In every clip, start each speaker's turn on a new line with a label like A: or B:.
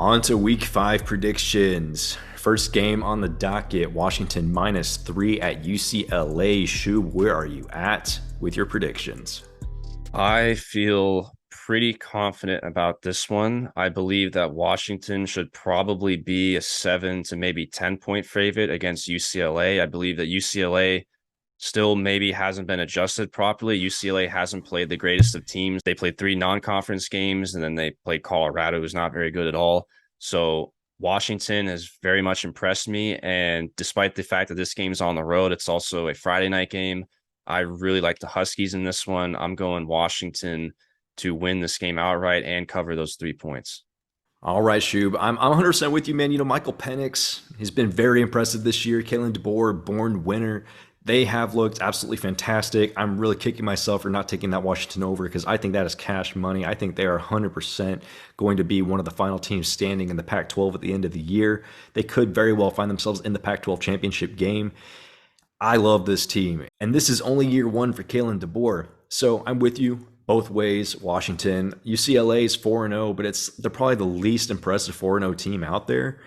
A: On to week 5 predictions. First game on the docket, Washington -3 at UCLA. Shoob, where are you at with your predictions?
B: I feel pretty confident about this one. I believe that Washington should probably be a 7 to maybe 10 point favorite against UCLA. I believe that UCLA still maybe hasn't been adjusted properly. UCLA hasn't played the greatest of teams. They played 3 non-conference games and then they played Colorado, who's not very good at all. So Washington has very much impressed me. And despite the fact that this game's on the road, it's also a Friday night game. I really like the Huskies in this one. I'm going Washington to win this game outright and cover those 3 points.
A: All right, Shoob. I'm 100% with you, man. Michael Penix has been very impressive this year. Kalen DeBoer, born winner. They have looked absolutely fantastic. I'm really kicking myself for not taking that Washington over because I think that is cash money. I think they are 100% going to be one of the final teams standing in the Pac 12 at the end of the year. They could very well find themselves in the Pac 12 championship game. I love this team. And this is only year one for Kalen DeBoer. So I'm with you both ways. Washington, UCLA is 4-0, but they're probably the least impressive 4-0 team out there.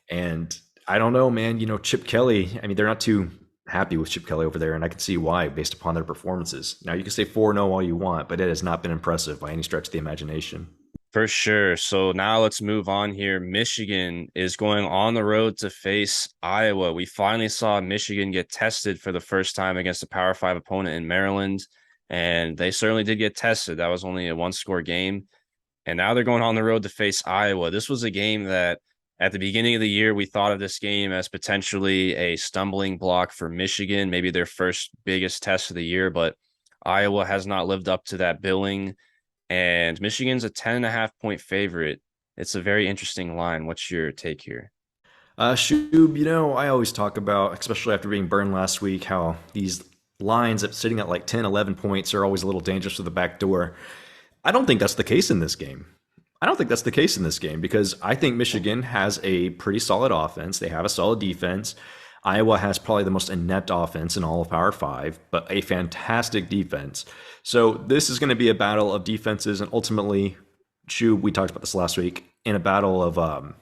A: And I don't know, man. Chip Kelly, they're not too happy with Chip Kelly over there, and I can see why based upon their performances. Now, you can say 4-0 all you want, but it has not been impressive by any stretch of the imagination.
B: For sure. So now let's move on here. Michigan is going on the road to face Iowa. We finally saw Michigan get tested for the first time against a Power Five opponent in Maryland, and they certainly did get tested. That was only a one-score game. And now they're going on the road to face Iowa. This was a game that at the beginning of the year, we thought of this game as potentially a stumbling block for Michigan, maybe their first biggest test of the year, but Iowa has not lived up to that billing. And Michigan's a 10.5 point favorite. It's a very interesting line. What's your take here?
A: Shoob, I always talk about, especially after being burned last week, how these lines sitting at like 10, 11 points are always a little dangerous to the back door. I don't think that's the case in this game. I don't think that's the case in this game because I think Michigan has a pretty solid offense. They have a solid defense. Iowa has probably the most inept offense in all of Power Five, but a fantastic defense. So this is going to be a battle of defenses, and ultimately, we talked about this last week, in a battle of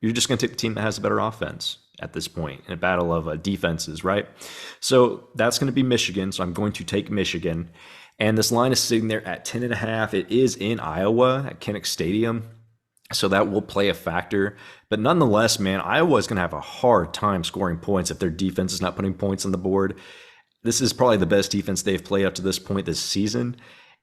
A: you're just going to take the team that has a better offense at this point in a battle of defenses, right? So that's going to be Michigan. So I'm going to take Michigan. And this line is sitting there at 10.5. It is in Iowa at Kinnick Stadium. So that will play a factor. But nonetheless, man, Iowa is going to have a hard time scoring points if their defense is not putting points on the board. This is probably the best defense they've played up to this point this season.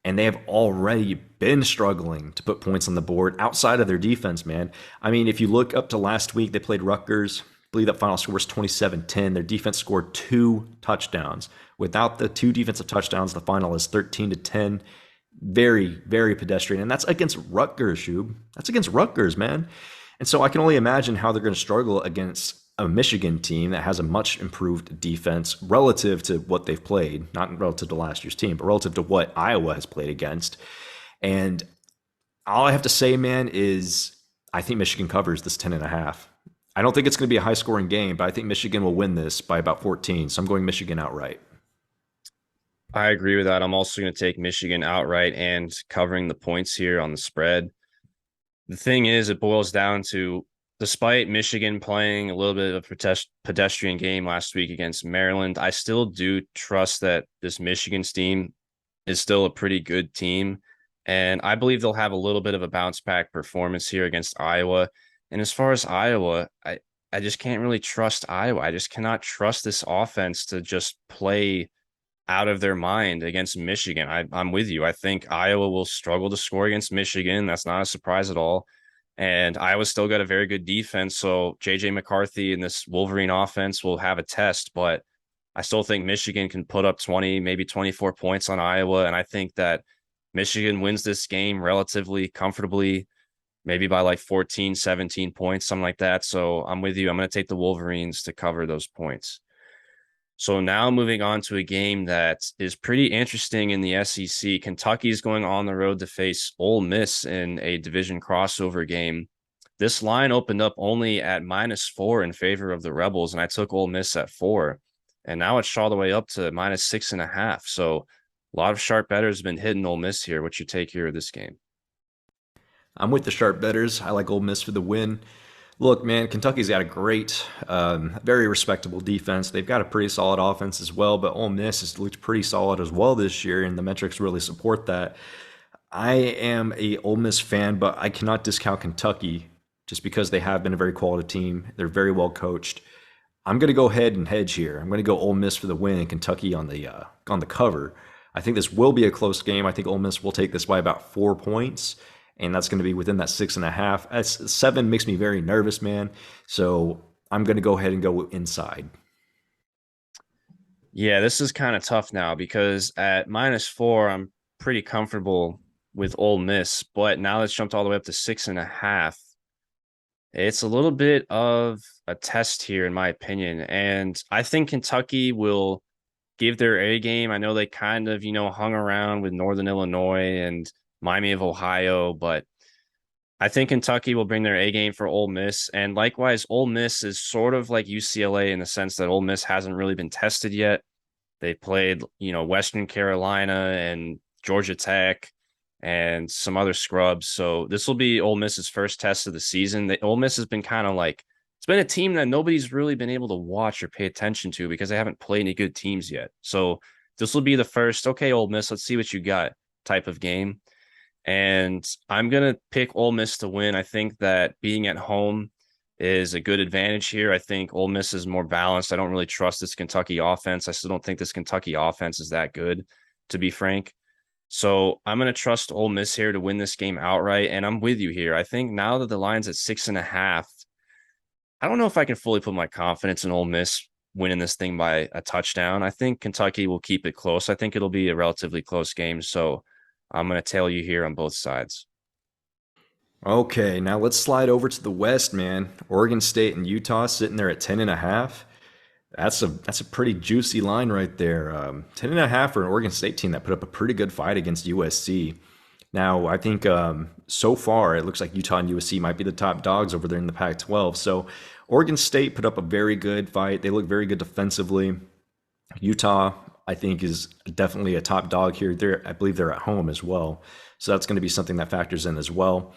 A: And they have already been struggling to put points on the board outside of their defense, man. If you look up to last week, they played Rutgers. I believe that final score was 27-10. Their defense scored 2 touchdowns. Without the 2 defensive touchdowns, the final is 13-10. Very, very pedestrian. And that's against Rutgers, Shoob. That's against Rutgers, man. And so I can only imagine how they're going to struggle against a Michigan team that has a much improved defense relative to what they've played, not relative to last year's team, but relative to what Iowa has played against. And all I have to say, man, is I think Michigan covers this 10.5. I don't think it's going to be a high scoring game, but I think Michigan will win this by about 14. So I'm going Michigan outright.
B: I agree with that. I'm also going to take Michigan outright and covering the points here on the spread. The thing is, it boils down to, despite Michigan playing a little bit of a pedestrian game last week against Maryland, I still do trust that this Michigan's team is still a pretty good team. And I believe they'll have a little bit of a bounce back performance here against Iowa. And as far as Iowa, I just can't really trust Iowa. I just cannot trust this offense to just play out of their mind against Michigan. I'm with you. I think Iowa will struggle to score against Michigan. That's not a surprise at all. And Iowa's still got a very good defense. So JJ McCarthy and this Wolverine offense will have a test, but I still think Michigan can put up 20, maybe 24 points on Iowa. And I think that Michigan wins this game relatively comfortably, maybe by like 14, 17 points, something like that. So I'm with you. I'm going to take the Wolverines to cover those points. So now moving on to a game that is pretty interesting in the SEC. Kentucky's going on the road to face Ole Miss in a division crossover game. This line opened up only at -4 in favor of the Rebels, and I took Ole Miss at 4. And now it's all the way up to -6.5. So a lot of sharp bettors have been hitting Ole Miss here. What's your take here of this game?
A: I'm with the sharp betters. I like Ole Miss for the win. Look, man, Kentucky's got a great, very respectable defense. They've got a pretty solid offense as well, but Ole Miss has looked pretty solid as well this year, and the metrics really support that. I am a Ole Miss fan, but I cannot discount Kentucky just because they have been a very quality team. They're very well coached. I'm going to go ahead and hedge here. I'm going to go Ole Miss for the win and Kentucky on the cover. I think this will be a close game. I think Ole Miss will take this by about 4 points, and that's going to be within that 6.5. That's, 7 makes me very nervous, man. So I'm going to go ahead and go inside.
B: Yeah, this is kind of tough now because at -4, I'm pretty comfortable with Ole Miss, but now it's jumped all the way up to 6.5. It's a little bit of a test here, in my opinion. And I think Kentucky will give their A game. I know they kind of, hung around with Northern Illinois and Miami of Ohio, but I think Kentucky will bring their A game for Ole Miss. And likewise, Ole Miss is sort of like UCLA in the sense that Ole Miss hasn't really been tested yet. They played, Western Carolina and Georgia Tech and some other scrubs. So this will be Ole Miss's first test of the season. Ole Miss has been kind of like it's been a team that nobody's really been able to watch or pay attention to because they haven't played any good teams yet. So this will be the first, okay, Ole Miss, let's see what you got type of game. And I'm gonna pick Ole Miss to win. I think that being at home is a good advantage here. I think Ole Miss is more balanced. I don't really trust this Kentucky offense. I still don't think this Kentucky offense is that good, to be frank. So I'm going to trust Ole Miss here to win this game outright. And I'm with you here. I think now that the line's at 6.5, I don't know if I can fully put my confidence in Ole Miss winning this thing by a touchdown. I think Kentucky will keep it close. I think it'll be a relatively close game. So I'm going to tail you here on both sides.
A: Okay, now let's slide over to the West, man. Oregon State and Utah sitting there at 10.5. That's a pretty juicy line right there. 10.5 for an Oregon State team that put up a pretty good fight against USC. Now, I think so far it looks like Utah and USC might be the top dogs over there in the Pac-12. So Oregon State put up a very good fight. They look very good defensively. Utah, I think, is definitely a top dog here. I believe they're at home as well. So that's going to be something that factors in as well.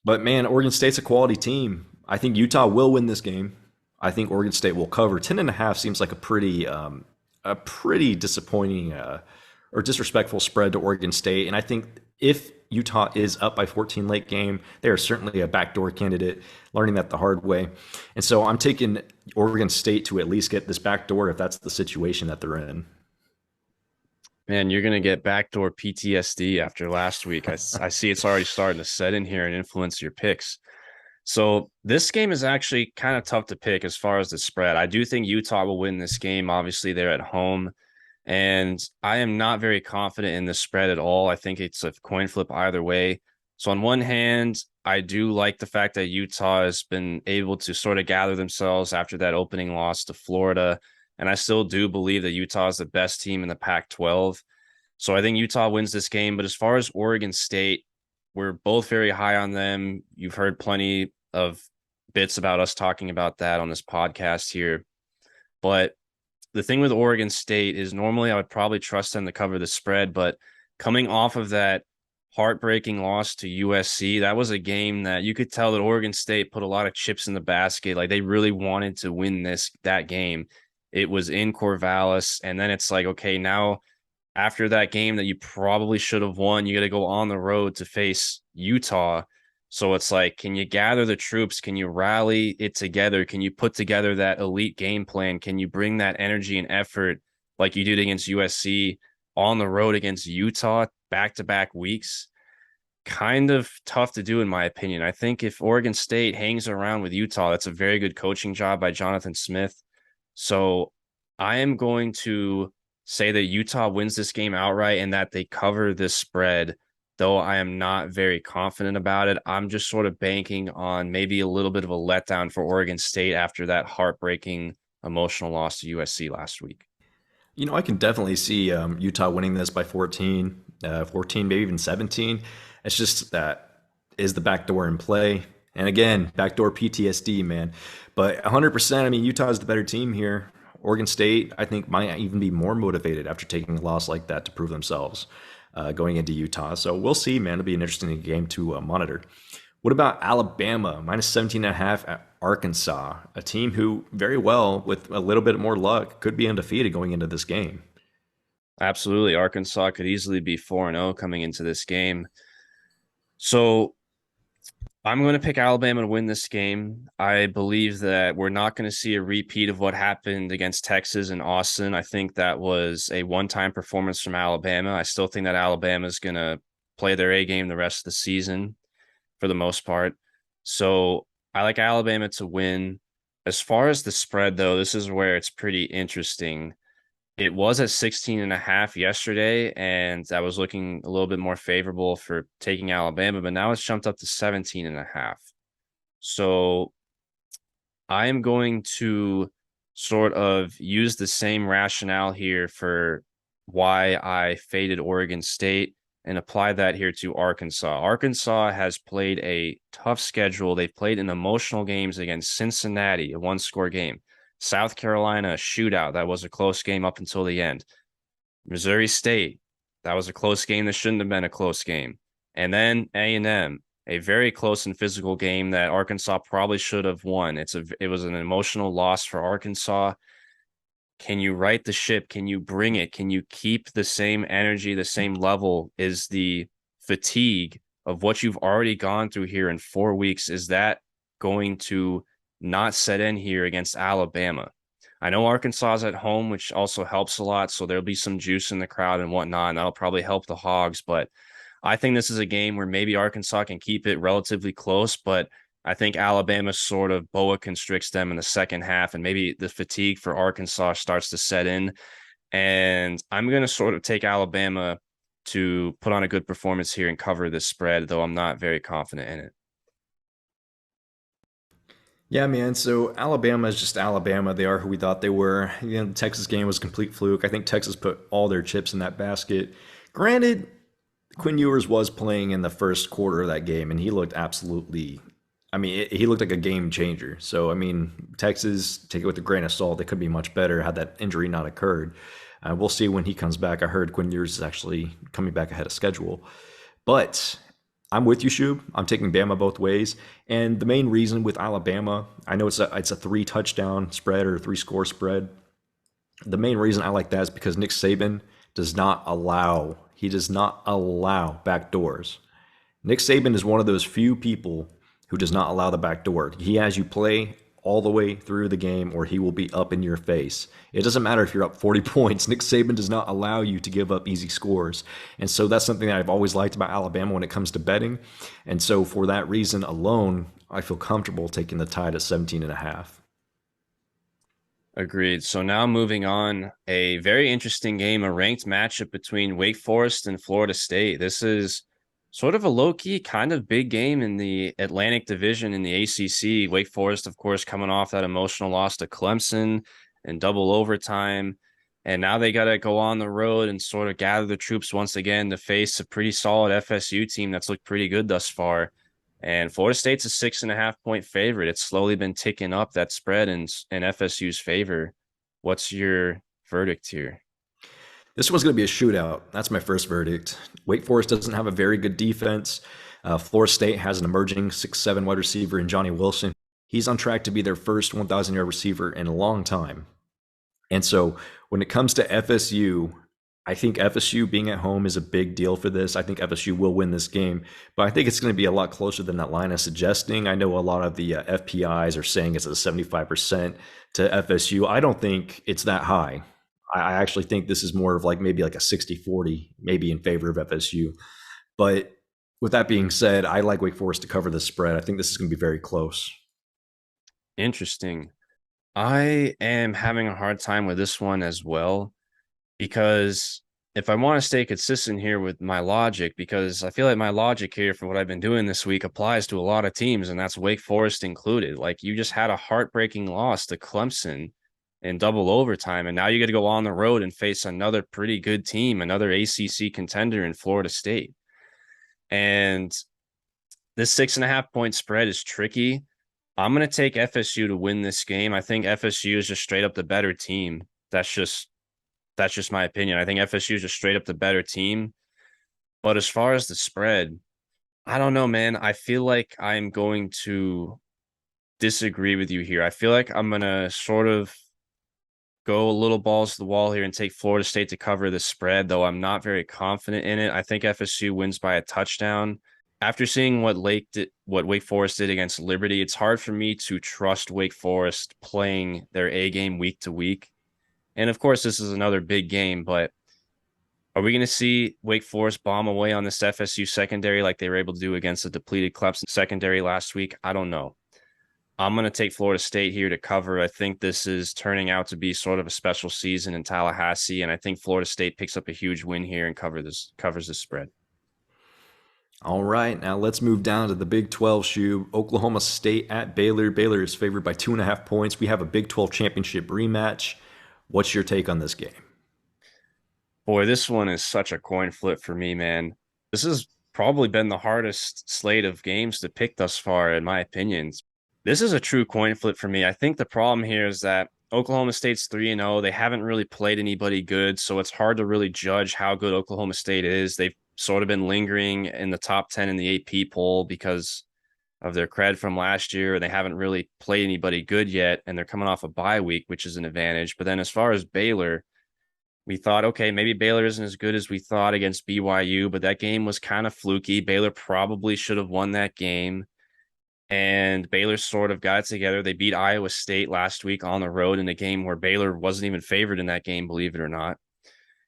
A: But man, Oregon State's a quality team. I think Utah will win this game. I think Oregon State will cover. 10.5 seems like a pretty disappointing or disrespectful spread to Oregon State. And I think if Utah is up by 14 late game, they are certainly a backdoor candidate, learning that the hard way. And so I'm taking Oregon State to at least get this backdoor if that's the situation that they're in.
B: Man, you're going to get backdoor PTSD after last week. I see it's already starting to set in here and influence your picks. So this game is actually kind of tough to pick as far as the spread. I do think Utah will win this game. Obviously, they're at home. And I am not very confident in the spread at all. I think it's a coin flip either way. So on one hand, I do like the fact that Utah has been able to sort of gather themselves after that opening loss to Florida. And I still do believe that Utah is the best team in the Pac-12. So I think Utah wins this game. But as far as Oregon State, we're both very high on them. You've heard plenty of bits about us talking about that on this podcast here. But the thing with Oregon State is normally I would probably trust them to cover the spread. But coming off of that heartbreaking loss to USC, that was a game that you could tell that Oregon State put a lot of chips in the basket. Like they really wanted to win that game. It was in Corvallis. And then it's like, okay, now after that game that you probably should have won, you got to go on the road to face Utah. So it's like, can you gather the troops? Can you rally it together? Can you put together that elite game plan? Can you bring that energy and effort like you did against USC on the road against Utah back-to-back weeks? Kind of tough to do, in my opinion. I think if Oregon State hangs around with Utah, that's a very good coaching job by Jonathan Smith. So I am going to say that Utah wins this game outright and that they cover this spread, though I am not very confident about it. I'm just sort of banking on maybe a little bit of a letdown for Oregon State after that heartbreaking emotional loss to USC last week.
A: I can definitely see Utah winning this by 14, 14, maybe even 17. It's just that is the backdoor in play. And again, backdoor PTSD, man. But 100%, I mean, Utah is the better team here. Oregon State, I think, might even be more motivated after taking a loss like that to prove themselves. going into Utah. So we'll see, man. It'll be an interesting game to monitor. What about Alabama, minus 17.5 at Arkansas, a team who very well, with a little bit more luck, could be undefeated going into this game?
B: Absolutely. Arkansas could easily be 4-0 coming into this game. So I'm going to pick Alabama to win this game. I believe that we're not going to see a repeat of what happened against Texas and Austin. I think that was a one-time performance from Alabama. I still think that Alabama is going to play their A game the rest of the season for the most part. So I like Alabama to win. As far as the spread, though, this is where it's pretty interesting. It was at 16.5 yesterday, and that was looking a little bit more favorable for taking Alabama, but now it's jumped up to 17.5. So I am going to sort of use the same rationale here for why I faded Oregon State and apply that here to Arkansas. Arkansas has played a tough schedule. They've played in emotional games against Cincinnati, a one-score game. South Carolina, a shootout. That was a close game up until the end. Missouri State, that was a close game that shouldn't have been a close game. And then A&M, a very close and physical game that Arkansas probably should have won. It was an emotional loss for Arkansas. Can you right the ship? Can you bring it? Can you keep the same energy, the same level? Is the fatigue of what you've already gone through here in 4 weeks, is that going to not set in here against Alabama? I know Arkansas is at home, which also helps a lot. So there'll be some juice in the crowd and whatnot, and that'll probably help the Hogs. But I think this is a game where maybe Arkansas can keep it relatively close, but I think Alabama sort of boa constricts them in the second half, and maybe the fatigue for Arkansas starts to set in. And I'm going to sort of take Alabama to put on a good performance here and cover this spread, though I'm not very confident in it.
A: Yeah, man. So Alabama is just Alabama. They are who we thought they were. The Texas game was a complete fluke. I think Texas put all their chips in that basket. Granted, Quinn Ewers was playing in the first quarter of that game, and he looked absolutely. I mean, he looked like a game changer. So, I mean, Texas, take it with a grain of salt. They could be much better had that injury not occurred. We'll see when he comes back. I heard Quinn Ewers is actually coming back ahead of schedule. But I'm with you, Shoob. I'm taking Bama both ways. And the main reason with Alabama, I know it's a 3 touchdown spread or 3 score spread. The main reason I like that is because Nick Saban does not allow back doors. Nick Saban is one of those few people who does not allow the back door. He has you play all the way through the game or he will be up in your face. It doesn't matter if you're up 40 points. Nick Saban does not allow you to give up easy scores. And so that's something that I've always liked about Alabama when it comes to betting. And so for that reason alone, I feel comfortable taking the Tide at 17.5.
B: Agreed. So now moving on, a very interesting game, a ranked matchup between Wake Forest and Florida State. This is sort of a low-key kind of big game in the Atlantic Division in the ACC. Wake Forest, of course, coming off that emotional loss to Clemson in double overtime. And now they got to go on the road and sort of gather the troops once again to face a pretty solid FSU team that's looked pretty good thus far. And Florida State's a 6.5 point favorite. It's slowly been ticking up that spread in FSU's favor. What's your verdict here?
A: This one's going to be a shootout. That's my first verdict. Wake Forest doesn't have a very good defense. Florida State has an emerging 6'7" wide receiver in Johnny Wilson. He's on track to be their first 1,000-yard receiver in a long time. And so when it comes to FSU, I think FSU being at home is a big deal for this. I think FSU will win this game, but I think it's going to be a lot closer than that line is suggesting. I know a lot of the FPIs are saying it's a 75% to FSU. I don't think it's that high. I actually think this is more of like maybe like a 60-40, maybe in favor of FSU. But with that being said, I like Wake Forest to cover the spread. I think this is going to be very close.
B: Interesting. I am having a hard time with this one as well, because if I want to stay consistent here with my logic, because I feel like my logic here for what I've been doing this week applies to a lot of teams, and that's Wake Forest included. Like, you just had a heartbreaking loss to Clemson in double overtime, and now you got to go on the road and face another pretty good team, another ACC contender in Florida State. And this 6.5 point spread is tricky. I'm going to take FSU to win this game. I think FSU is just straight up the better team. That's just my opinion. I think FSU is just straight up the better team. But as far as the spread, I don't know, man. I feel like I'm going to disagree with you here. I feel like I'm going to sort of go a little balls to the wall here and take Florida State to cover the spread, though I'm not very confident in it. I think FSU wins by a touchdown. After seeing what Wake Forest did against Liberty, it's hard for me to trust Wake Forest playing their A game week to week. And of course, this is another big game, but are we going to see Wake Forest bomb away on this FSU secondary like they were able to do against the depleted Clemson secondary last week? I don't know. I'm going to take Florida State here to cover. I think this is turning out to be sort of a special season in Tallahassee, and I think Florida State picks up a huge win here and covers this spread.
A: All right, now let's move down to the Big 12 shoe. Oklahoma State at Baylor. Baylor is favored by 2.5 points. We have a Big 12 championship rematch. What's your take on this game?
B: Boy, this one is such a coin flip for me, man. This has probably been the hardest slate of games to pick thus far, in my opinion. This is a true coin flip for me. I think the problem here is that Oklahoma State's 3-0. They haven't really played anybody good, so it's hard to really judge how good Oklahoma State is. They've sort of been lingering in the top 10 in the AP poll because of their cred from last year. They haven't really played anybody good yet, and they're coming off a bye week, which is an advantage. But then as far as Baylor, we thought, okay, maybe Baylor isn't as good as we thought against BYU, but that game was kind of fluky. Baylor probably should have won that game. And Baylor sort of got it together. They beat Iowa State last week on the road in a game where Baylor wasn't even favored in that game, believe it or not.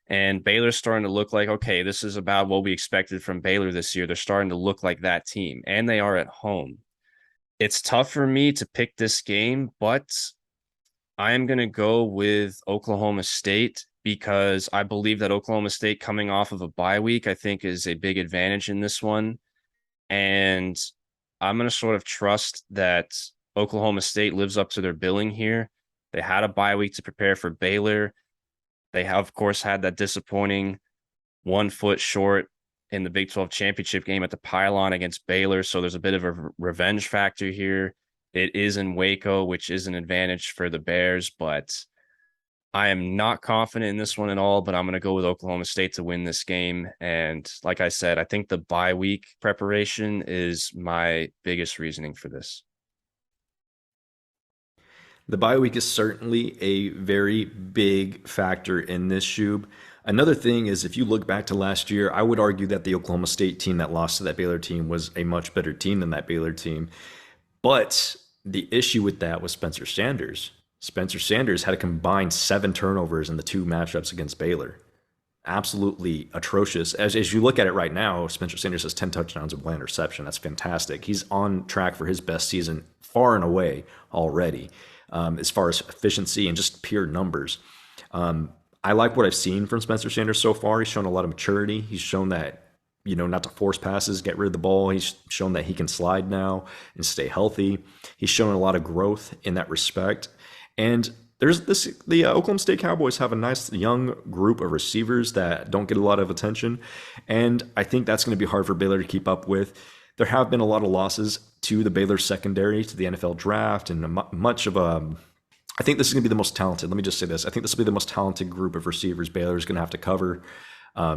B: And Baylor's starting to look like, okay, this is about what we expected from Baylor this year. They're starting to look like that team, and they are at home. It's tough for me to pick this game, but I am going to go with Oklahoma State because I believe that Oklahoma State coming off of a bye week, I think is a big advantage in this one. And I'm going to sort of trust that Oklahoma State lives up to their billing here. They had a bye week to prepare for Baylor. They have, of course, had that disappointing 1 foot short in the Big 12 championship game at the pylon against Baylor. So there's a bit of a revenge factor here. It is in Waco, which is an advantage for the Bears, but I am not confident in this one at all, but I'm going to go with Oklahoma State to win this game. And like I said, I think the bye week preparation is my biggest reasoning for this.
A: The bye week is certainly a very big factor in this, Shoob. Another thing is, if you look back to last year, I would argue that the Oklahoma State team that lost to that Baylor team was a much better team than that Baylor team. But the issue with that was Spencer Sanders. Spencer Sanders had a combined 7 turnovers in the two matchups against Baylor. Absolutely atrocious. As you look at it right now, Spencer Sanders has 10 touchdowns and 1 interception. That's fantastic. He's on track for his best season far and away already, as far as efficiency and just pure numbers. I like what I've seen from Spencer Sanders so far. He's shown a lot of maturity. He's shown that, not to force passes, get rid of the ball. He's shown that he can slide now and stay healthy. He's shown a lot of growth in that respect. And the Oklahoma State Cowboys have a nice young group of receivers that don't get a lot of attention. And I think that's going to be hard for Baylor to keep up with. There have been a lot of losses to the Baylor secondary, to the NFL draft, and much of I think this is going to be the most talented. Let me just say this. I think this will be the most talented group of receivers Baylor is going to have to cover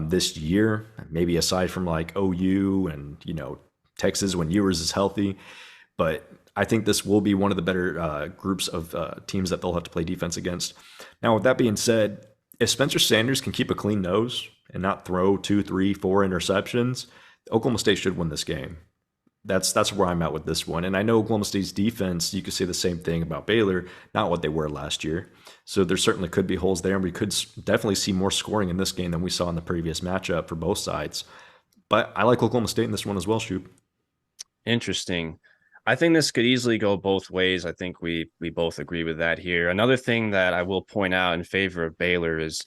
A: this year, maybe aside from like OU and, Texas when Ewers is healthy. But I think this will be one of the better groups of teams that they'll have to play defense against. Now, with that being said, if Spencer Sanders can keep a clean nose and not throw 2, 3, 4 interceptions, Oklahoma State should win this game. That's where I'm at with this one. And I know Oklahoma State's defense, you could say the same thing about Baylor, not what they were last year. So there certainly could be holes there, and we could definitely see more scoring in this game than we saw in the previous matchup for both sides. But I like Oklahoma State in this one as well, Shoob.
B: Interesting. I think this could easily go both ways. I think we both agree with that here. Another thing that I will point out in favor of Baylor is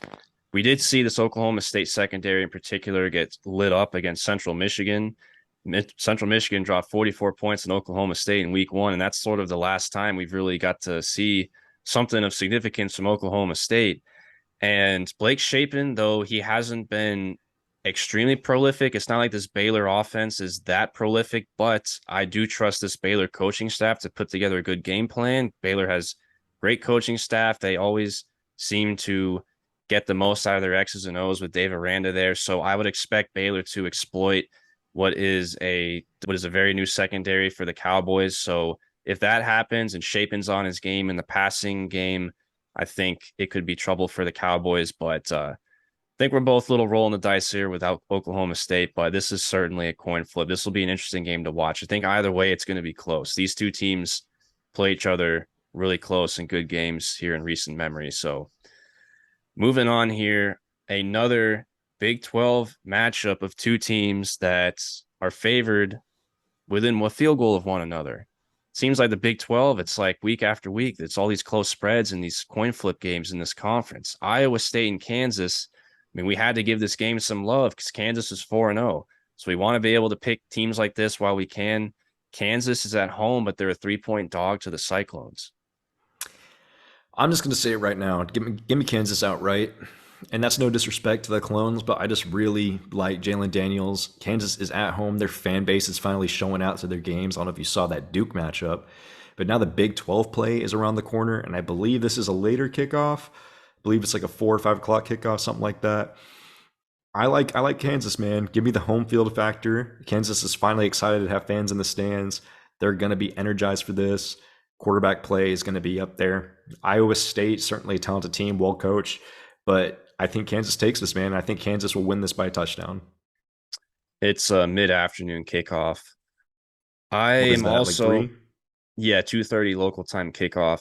B: we did see this Oklahoma State secondary in particular get lit up against Central Michigan. Central Michigan dropped 44 points in Oklahoma State in week 1, and that's sort of the last time we've really got to see something of significance from Oklahoma State. And Blake Shapen, though he hasn't been extremely prolific, it's not like this Baylor offense is that prolific, but I do trust this Baylor coaching staff to put together a good game plan. Baylor has great coaching staff. They always seem to get the most out of their X's and O's with Dave Aranda there. So I would expect Baylor to exploit what is a very new secondary for the Cowboys. So if that happens and Shapen's on his game in the passing game, I think it could be trouble for the Cowboys. But I think we're both a little rolling the dice here without Oklahoma State, but this is certainly a coin flip. This will be an interesting game to watch. I think either way, it's going to be close. These two teams play each other really close in good games here in recent memory. So moving on here, another Big 12 matchup of two teams that are favored within a field goal of one another. Seems like the Big 12, it's like week after week, it's all these close spreads and these coin flip games in this conference. Iowa State and Kansas, I mean, we had to give this game some love because Kansas is 4-0. So we want to be able to pick teams like this while we can. Kansas is at home, but they're a 3-point dog to the Cyclones.
A: I'm just going to say it right now. Give me Kansas outright. And that's no disrespect to the Clones, but I just really like Jalen Daniels. Kansas is at home. Their fan base is finally showing out to their games. I don't know if you saw that Duke matchup. But now the Big 12 play is around the corner, and I believe this is a later kickoff. I believe it's like a 4 or 5 o'clock kickoff, something like that. I like Kansas, man. Give me the home field factor. Kansas is finally excited to have fans in the stands. They're going to be energized for this. Quarterback play is going to be up there. Iowa State, certainly a talented team, well coached, but I think Kansas takes this, man. I think Kansas will win this by a touchdown.
B: It's a mid-afternoon kickoff. I
A: What is
B: am
A: that, like
B: also,
A: 3?
B: yeah, 2:30 local time kickoff.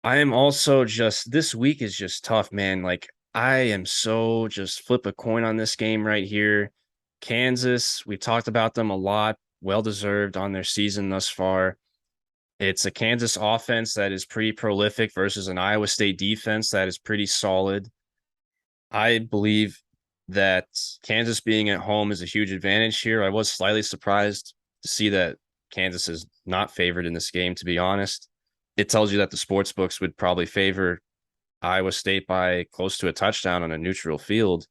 B: I am also just this week is just tough, man. Like I am so just flip a coin on this game right here. Kansas, we've talked about them a lot, well deserved on their season thus far. It's a Kansas offense that is pretty prolific versus an Iowa State defense that is pretty solid. I believe that Kansas being at home is a huge advantage here. I was slightly surprised to see that Kansas is not favored in this game, to be honest. It tells you that the sports books would probably favor Iowa State by close to a touchdown on a neutral field.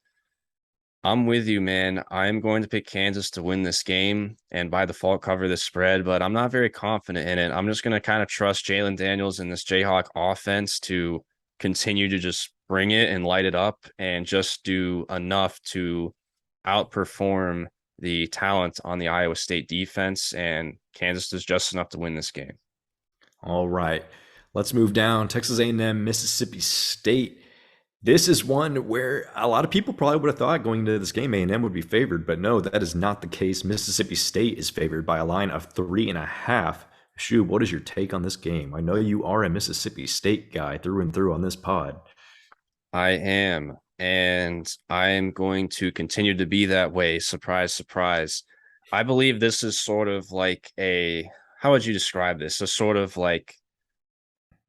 B: I'm with you, man. I'm going to pick Kansas to win this game and by default cover the spread, but I'm not very confident in it. I'm just going to kind of trust Jalen Daniels and this Jayhawk offense to continue to just bring it and light it up and just do enough to outperform the talent on the Iowa State defense. And Kansas does just enough to win this game.
A: All right. Let's move down. Texas A&M, Mississippi State. This is one where a lot of people probably would have thought going into this game A&M would be favored, but no, that is not the case. Mississippi State is favored by a line of 3.5. Shoob, what is your take on this game? I know you are a Mississippi State guy through and through on this pod.
B: I am, and I am going to continue to be that way. Surprise, surprise. I believe this is sort of like how would you describe this? A sort of like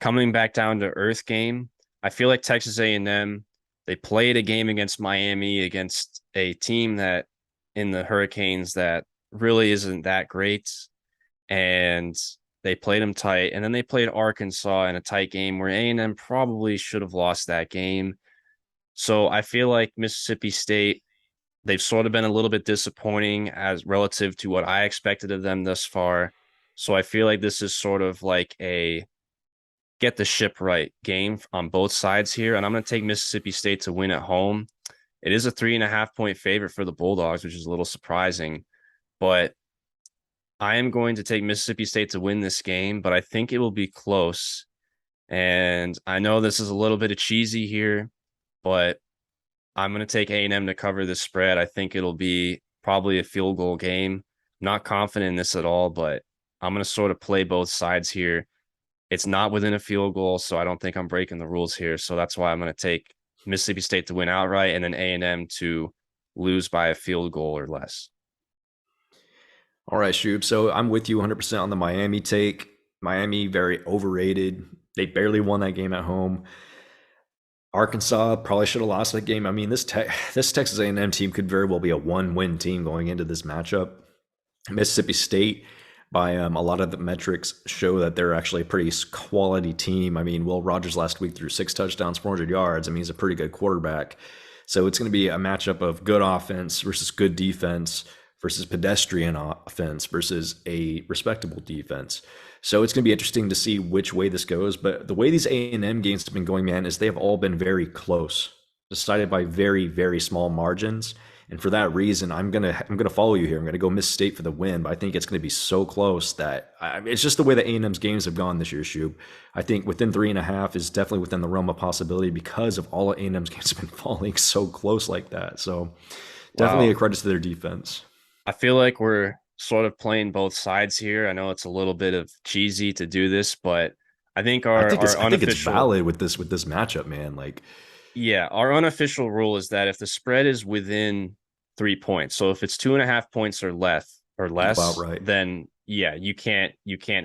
B: coming back down to earth game. I feel like Texas A&M, they played a game against Miami against a team that in the Hurricanes that really isn't that great. And they played them tight. And then they played Arkansas in a tight game where A&M probably should have lost that game. So I feel like Mississippi State, they've sort of been a little bit disappointing as relative to what I expected of them thus far. So I feel like this is sort of like a get the ship right game on both sides here. And I'm going to take Mississippi State to win at home. It is a 3.5-point favorite for the Bulldogs, which is a little surprising, but I am going to take Mississippi State to win this game, but I think it will be close. And I know this is a little bit of cheesy here, but I'm going to take A&M to cover the spread. I think it'll be probably a field goal game. Not confident in this at all, but I'm going to sort of play both sides here. It's not within a field goal, so I don't think I'm breaking the rules here. So that's why I'm going to take Mississippi State to win outright and then A&M to lose by a field goal or less.
A: All right, Shoob. So I'm with you 100% on the Miami take. Miami, very overrated. They barely won that game at home. Arkansas probably should have lost that game. I mean, this Texas A&M team could very well be a one-win team going into this matchup. Mississippi State, by a lot of the metrics, show that they're actually a pretty quality team. I mean, Will Rogers last week threw 6 touchdowns, 400 yards. I mean, he's a pretty good quarterback. So it's going to be a matchup of good offense versus good defense versus pedestrian offense versus a respectable defense. So it's going to be interesting to see which way this goes. But the way these A&M games have been going, man, is they have all been very close, decided by very, very small margins. And for that reason, I'm gonna follow you here. I'm gonna go Miss State for the win, but I think it's gonna be so close that it's just the way that A&M's games have gone this year, Shoob. I think within 3.5 is definitely within the realm of possibility because of all of A&M's games have been falling so close like that. So definitely a credit to their defense.
B: I feel like we're sort of playing both sides here. I know it's a little bit of cheesy to do this, but I think
A: I
B: our
A: think it's
B: unofficial
A: valid with this matchup, man. Like,
B: yeah, our unofficial rule is that if the spread is within 3 points, so if it's 2.5 points or less,
A: about right.
B: then yeah, you can't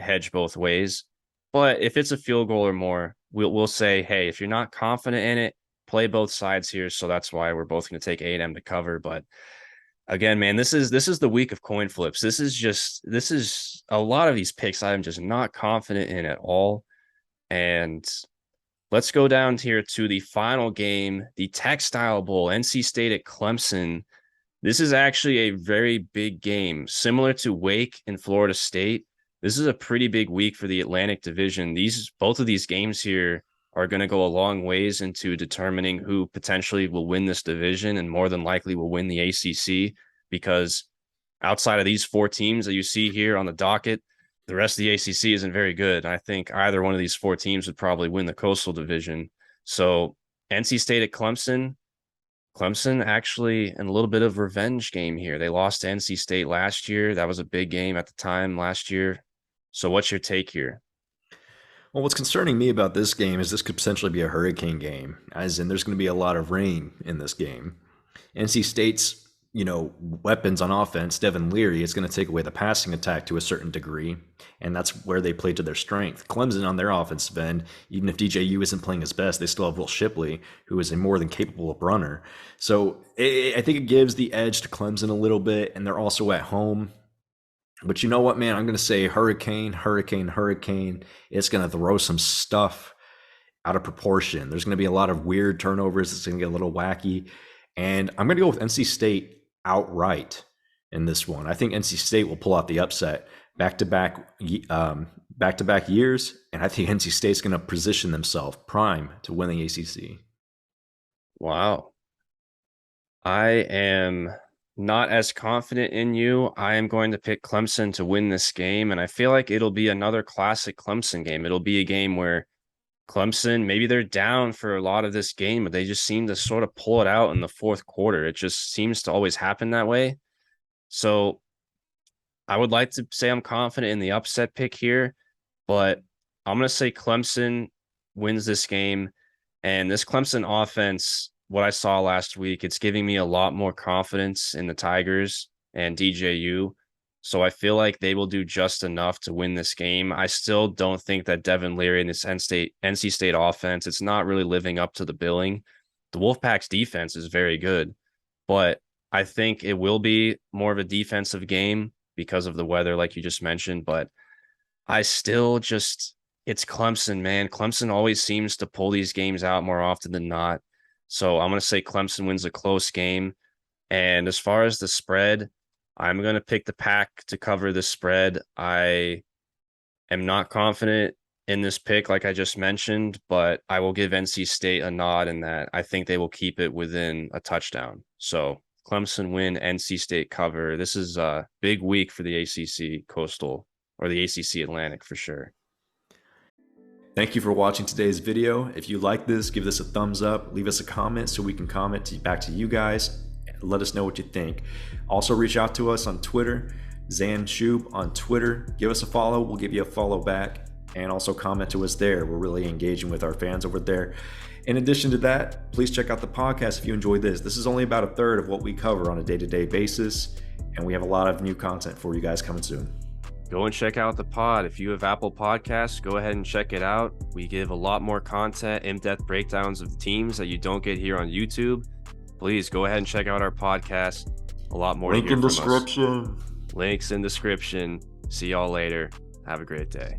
B: hedge both ways. But if it's a field goal or more, we'll say, hey, if you're not confident in it, play both sides here. So that's why we're both going to take A&M to cover. But again, man, this is the week of coin flips. This is a lot of these picks I'm just not confident in at all. And let's go down here to the final game, the Textile Bowl, NC State at Clemson. This is actually a very big game, similar to Wake and Florida State. This is a pretty big week for the Atlantic Division. Both of these games here are going to go a long ways into determining who potentially will win this division and more than likely will win the ACC, because outside of these 4 teams that you see here on the docket, the rest of the ACC isn't very good. I think either one of these 4 teams would probably win the Coastal Division. So NC State at Clemson. Clemson actually in a little bit of revenge game here. They lost to NC State last year. That was a big game at the time last year. So what's your take here?
A: Well, what's concerning me about this game is this could potentially be a hurricane game, as in there's going to be a lot of rain in this game. NC State's, weapons on offense, Devin Leary, is going to take away the passing attack to a certain degree, and that's where they play to their strength. Clemson on their offensive end, even if DJU isn't playing his best, they still have Will Shipley, who is a more than capable runner. So I think it gives the edge to Clemson a little bit, and they're also at home. But you know what, man? I'm going to say hurricane, hurricane, hurricane. It's going to throw some stuff out of proportion. There's going to be a lot of weird turnovers. It's going to get a little wacky. And I'm going to go with NC State outright in this one. I think NC State will pull out the upset back-to-back years. And I think NC State's going to position themselves prime to win the ACC.
B: Wow. I am not as confident in you. I am going to pick Clemson to win this game, and I feel like it'll be another classic Clemson game. It'll be a game where Clemson, maybe they're down for a lot of this game, but they just seem to sort of pull it out in the fourth quarter. It just seems to always happen that way. So I would like to say I'm confident in the upset pick here, but I'm going to say Clemson wins this game. And this Clemson offense, what I saw last week, it's giving me a lot more confidence in the Tigers and DJU. So I feel like they will do just enough to win this game. I still don't think that Devin Leary and this NC State offense, it's not really living up to the billing. The Wolfpack's defense is very good, but I think it will be more of a defensive game because of the weather, like you just mentioned. But I still it's Clemson, man. Clemson always seems to pull these games out more often than not. So I'm going to say Clemson wins a close game. And as far as the spread, I'm going to pick the Pack to cover the spread. I am not confident in this pick, like I just mentioned, but I will give NC State a nod in that I think they will keep it within a touchdown. So Clemson win, NC State cover. This is a big week for the ACC Coastal, or the ACC Atlantic for sure.
A: Thank you for watching today's video. If you like this, give this a thumbs up, leave us a comment so we can comment back to you guys. Let us know what you think. Also reach out to us on Twitter, Xan Shoob on Twitter. Give us a follow, we'll give you a follow back, and also comment to us there. We're really engaging with our fans over there. In addition to that, please check out the podcast if you enjoyed this. This is only about a third of what we cover on a day-to-day basis, and we have a lot of new content for you guys coming soon.
B: Go and check out the pod. If you have Apple Podcasts, go ahead and check it out. We give a lot more content, in-depth breakdowns of the teams that you don't get here on YouTube. Please go ahead and check out our podcast. A lot more.
A: Link in description.
B: Links in description. See y'all later. Have a great day.